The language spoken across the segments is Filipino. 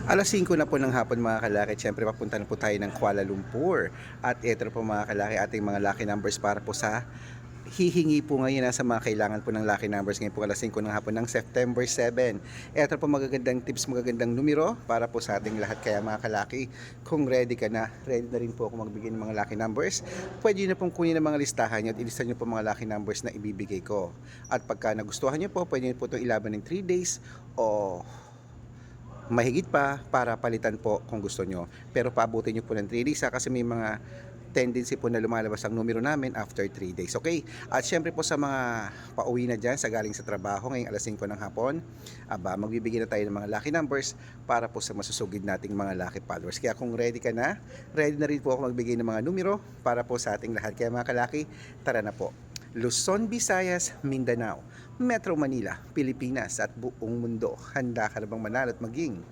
Alas 5 na po ng hapon mga kalaki, siyempre papunta na po tayo ng Kuala Lumpur. At ito na po mga kalaki, ating mga lucky numbers para po sa hihingi po ngayon sa mga kailangan po ng lucky numbers ngayon po alas 5 ng hapon ng September 7. Ito po magagandang tips, magagandang numero para po sa ating lahat. Kaya mga kalaki, kung ready ka na, ready na rin po ako magbigay ng mga lucky numbers. Pwede nyo na pong kunin ang mga listahan nyo at ilista nyo po mga lucky numbers na ibibigay ko. At pagka nagustuhan nyo po, pwede nyo po itong ilaban ng 3 days o mahigit pa para palitan po kung gusto nyo. Pero paabutin nyo po ng 3 days kasi may mga tendency po na lumalabas ang numero namin after 3 days. Okay? At syempre po sa mga pauwi na dyan sa galing sa trabaho ngayong alas 5 ng hapon, magbibigay na tayo ng mga lucky numbers para po sa masusugid nating mga lucky followers. Kaya kung ready ka na, ready na rin po ako magbigay ng mga numero para po sa ating lahat. Kaya mga kalaki, tara na po. Luzon, Visayas, Mindanao, Metro Manila, Pilipinas at buong mundo. Handa ka na bang manalo at maging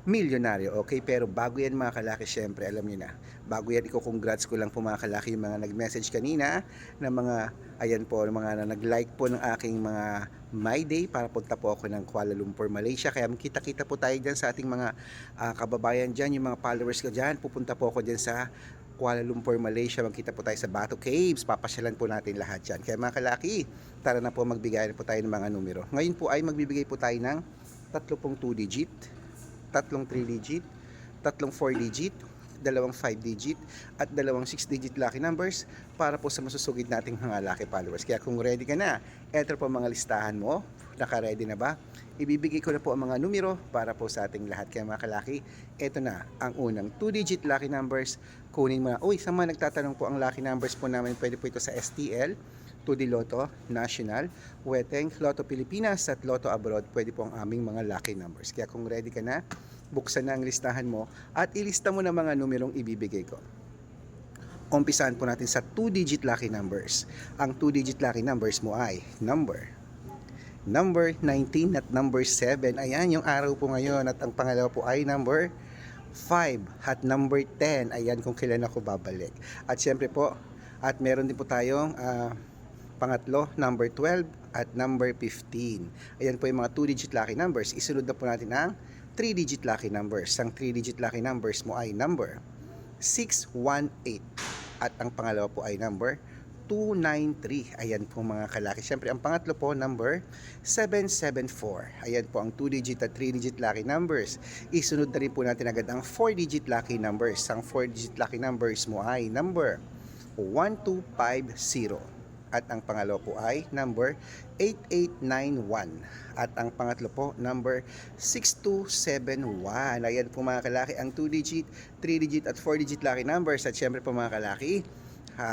milyonaryo? Okay, pero bago yan mga kalaki, syempre alam niyo na. Bago yan, congrats ko lang po mga kalaki yung mga nag-message kanina na mga, ayan po, mga nag-like po ng aking mga My Day para punta po ako ng Kuala Lumpur, Malaysia. Kaya kita-kita po tayo dyan sa ating mga kababayan dyan, yung mga followers ko dyan. Pupunta po ako dyan sa Kuala Lumpur, Malaysia. Magkita po tayo sa Batu Caves. Papasyalan po natin lahat dyan. Kaya mga kalaki, tara na po magbigay na po tayo ng mga numero. Ngayon po ay magbibigay po tayo ng tatlong 2 digit, tatlong 3 digit, tatlong 4 digit, dalawang 5 digit, at dalawang 6 digit lucky numbers para po sa masusugid nating mga lucky followers. Kaya kung ready ka na, eto po mga listahan mo. Naka-ready na ba? Ibibigay ko na po ang mga numero para po sa ating lahat. Kaya mga kalaki, eto na ang unang 2 digit lucky numbers. Kunin mo na. Uy, sa mga nagtatanong po, ang lucky numbers po namin pwede po ito sa STL, 2D Lotto, National, Weteng, Lotto Pilipinas at Lotto Abroad. Pwede po ang aming mga lucky numbers. Kaya kung ready ka na, buksan na ang listahan mo at ilista mo na mga numerong ibibigay ko. Umpisahan po natin sa 2 digit lucky numbers. Ang 2 digit lucky numbers mo ay number 19 at number 7. Ayan yung araw po ngayon. At ang pangalawa po ay number 5 at number 10. Ayan kung kailan ako babalik. At syempre po, at meron din po tayong pangatlo, number 12 at number 15. Ayan po yung mga 2 digit lucky numbers. Isunod na po natin ang 3 digit lucky numbers. Ang 3 digit lucky numbers mo ay number 618 at ang pangalawa po ay number 293. Ayan po mga kalaki. Siyempre, ang pangatlo po, number 774. Ayan po ang 2 digit at 3 digit lucky numbers. Isunod na rin po natin agad ang 4 digit lucky numbers. Ang 4 digit lucky numbers mo ay number 1250. At ang pangalawa po ay number 8891. At ang pangatlo po, number 6271. Ayan po mga kalaki, ang 2 digit, 3 digit at 4 digit lucky numbers. At syempre po mga kalaki,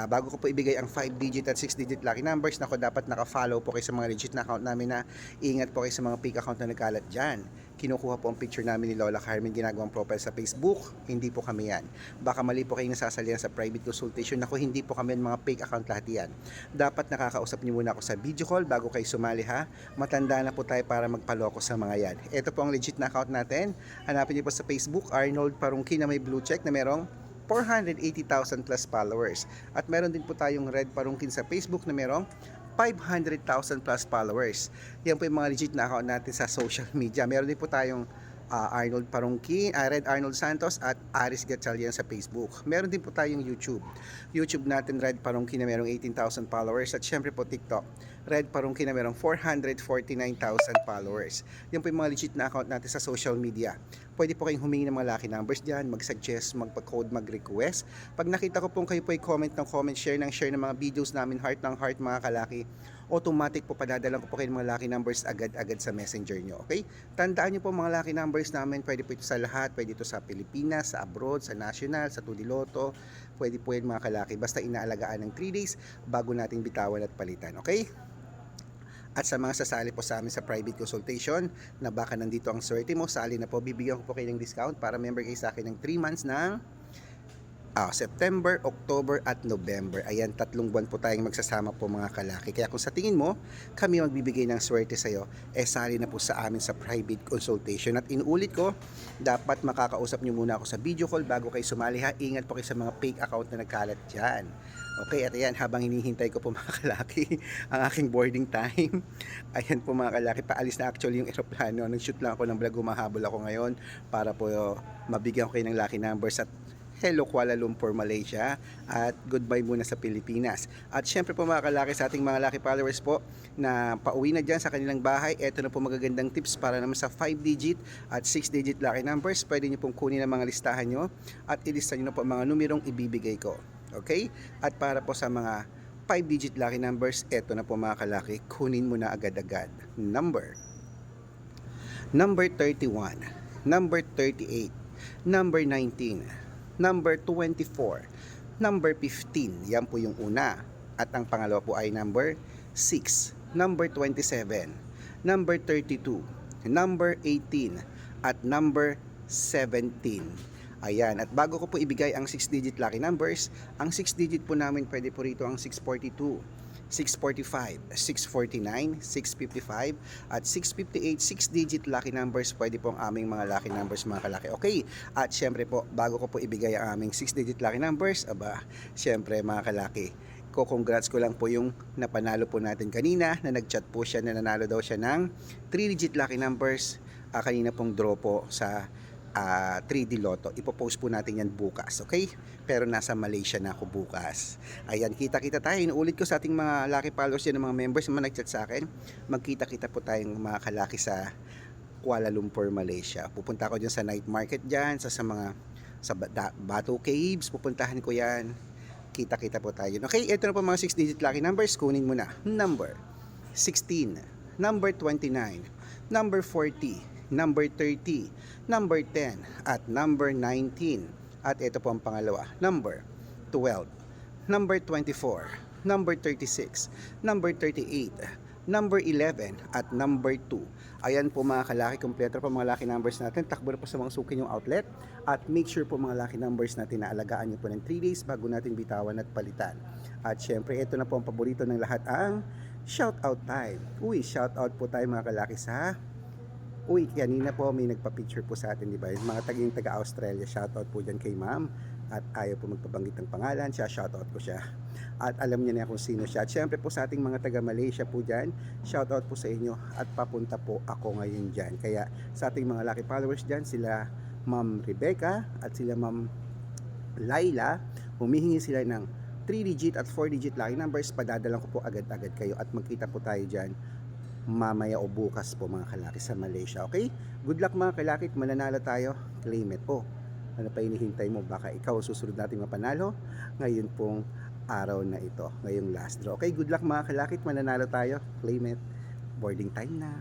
bago ko po ibigay ang 5 digit at 6 digit lucky numbers, dapat naka-follow po kayo sa mga legit na account namin, na ingat po kayo sa mga fake account na nagkalat dyan. Kinukuha po ang picture namin ni Lola Carmen, ginagawang profile sa Facebook. Hindi po kami yan. Baka mali po kayo nasasalihan sa private consultation. Ako, hindi po kami mga fake account lahat yan. Dapat nakakausap niyo muna ako sa video call bago kayo sumali ha. Matanda na po tayo para magpaloko sa mga yan. Ito po ang legit na account natin. Hanapin niyo po sa Facebook, Arnold Parungki, na may blue check na merong 480,000 plus followers. At meron din po tayong Red Parungkin sa Facebook na merong 500,000 plus followers. Yan po yung mga legit na account natin sa social media. Meron din po tayong Arnold Parungkin, Red Arnold Santos at Aris Gatchalian sa Facebook. Meron din po tayong YouTube. YouTube natin, Red Parungkin, na merong 18,000 followers. At syempre po TikTok, Red Parungkin, na merong 449,000 followers. Yan po yung mga legit na account natin sa social media. Pwede po kayong humingi ng mga lucky numbers dyan, mag-suggest, magpa-code, mag-request. Pag nakita ko pong kayo po ay comment ng comment, share ng mga videos namin, heart ng heart mga kalaki, automatic po padadalan ko po kayo ng mga lucky numbers agad-agad sa messenger nyo. Okay? Tandaan nyo po mga lucky numbers namin, pwede po ito sa lahat, pwede ito sa Pilipinas, sa abroad, sa national, sa 2D Lotto, pwede po yan mga kalaki, basta inaalagaan ng 3 days bago nating bitawan at palitan. Okay? At sa mga sasali po sa amin sa private consultation na baka nandito ang swerte mo, sali na po, bibigyan ko po kayo ng discount para member kayo sa akin ng 3 months ng September, October at November. Ayan, 3 buwan po tayong magsasama po mga kalaki. Kaya kung sa tingin mo, kami magbibigay ng swerte sa'yo, sali na po sa amin sa private consultation. At inuulit ko, dapat makakausap nyo muna ako sa video call bago kayo sumali ha. Ingat po kayo sa mga fake account na nagkalat dyan. Okay, at ayan, habang hinihintay ko po mga kalaki ang aking boarding time. Ayan po mga kalaki, paalis na actually yung eroplano. Nag-shoot lang ako ng vlog, humahabol ako ngayon para po mabigyan ko kayo ng lucky numbers. At hello Kuala Lumpur, Malaysia, at goodbye muna sa Pilipinas. At syempre po mga kalaki, sa ating mga lucky followers po na pauwi na dyan sa kanilang bahay, eto na po magagandang tips para naman sa 5-digit at 6-digit lucky numbers. Pwede nyo pong kunin ang mga listahan nyo at ilista nyo na po ang mga numerong ibibigay ko. Okay? At para po sa mga 5-digit lucky numbers, eto na po mga kalaki, kunin mo na agad-agad. Number 31, number 38, number 19, number 24, number 15, yan po yung una. At ang pangalawa po ay number 6, number 27, number 32, number 18, at number 17. Ayan, at bago ko po ibigay ang 6-digit lucky numbers, ang 6-digit po namin pwede po rito ang 642, 645, 649, 655, at 658. 6-digit lucky numbers pwede po ang aming mga lucky numbers mga kalaki. Okay, at syempre po, bago ko po ibigay ang aming 6-digit lucky numbers, syempre mga kalaki, congrats ko lang po yung napanalo po natin kanina, na nagchat po siya na nanalo daw siya ng 3-digit lucky numbers. Kanina pong draw po sa 3D Lotto. Ipopost po natin yan bukas, okay? Pero nasa Malaysia na ako bukas. Ayan, kita-kita tayo. Inuulit ko sa ating mga lucky followers yan, ng mga members na nag-chat sa akin. Magkita-kita po tayong mga kalaki sa Kuala Lumpur, Malaysia. Pupunta ako dyan sa night market dyan, sa mga Batu Caves. Pupuntahan ko yan. Kita-kita po tayo. Okay, ito na po mga 6-digit lucky numbers. Kunin mo na. Number 16, number 29, number 40, number 30, number 10, at number 19. At ito po ang pangalawa, number 12, number 24, number 36, number 38, number 11, at number 2. Ayan po mga kalaki, kompleto po mga lucky numbers natin. Takbo na po sa mga suki yung outlet. At make sure po mga lucky numbers natin na alagaan nyo po ng 3 days bago natin bitawan at palitan. At syempre, ito na po ang paborito ng lahat, ang shoutout time. Uy, shoutout po tayo mga kalaki sa... Uy, kanina po may nagpa-picture po sa atin, di ba? Yung mga taga-Australia, shoutout po dyan kay ma'am. At ayaw po magpabanggit ng pangalan, siya shoutout ko siya. At alam niya na kung sino siya. At syempre po sa ating mga taga-Malaysia po dyan, shoutout po sa inyo. At papunta po ako ngayon dyan. Kaya sa ating mga lucky followers dyan, sila Ma'am Rebecca at sila Ma'am Laila, humihingi sila ng 3-digit at 4-digit lucky numbers. Padadalan ko po agad-agad kayo at magkita po tayo dyan mamaya o bukas po mga kalaki sa Malaysia. Okay? Good luck mga kalaki, mananalo tayo. Claim it. Ano pa hinihintay mo? Baka ikaw susunod nating mapanalo ngayon pong araw na ito, ngayong last draw. Okay, good luck mga kalaki, mananalo tayo. Claim it. Boarding time na.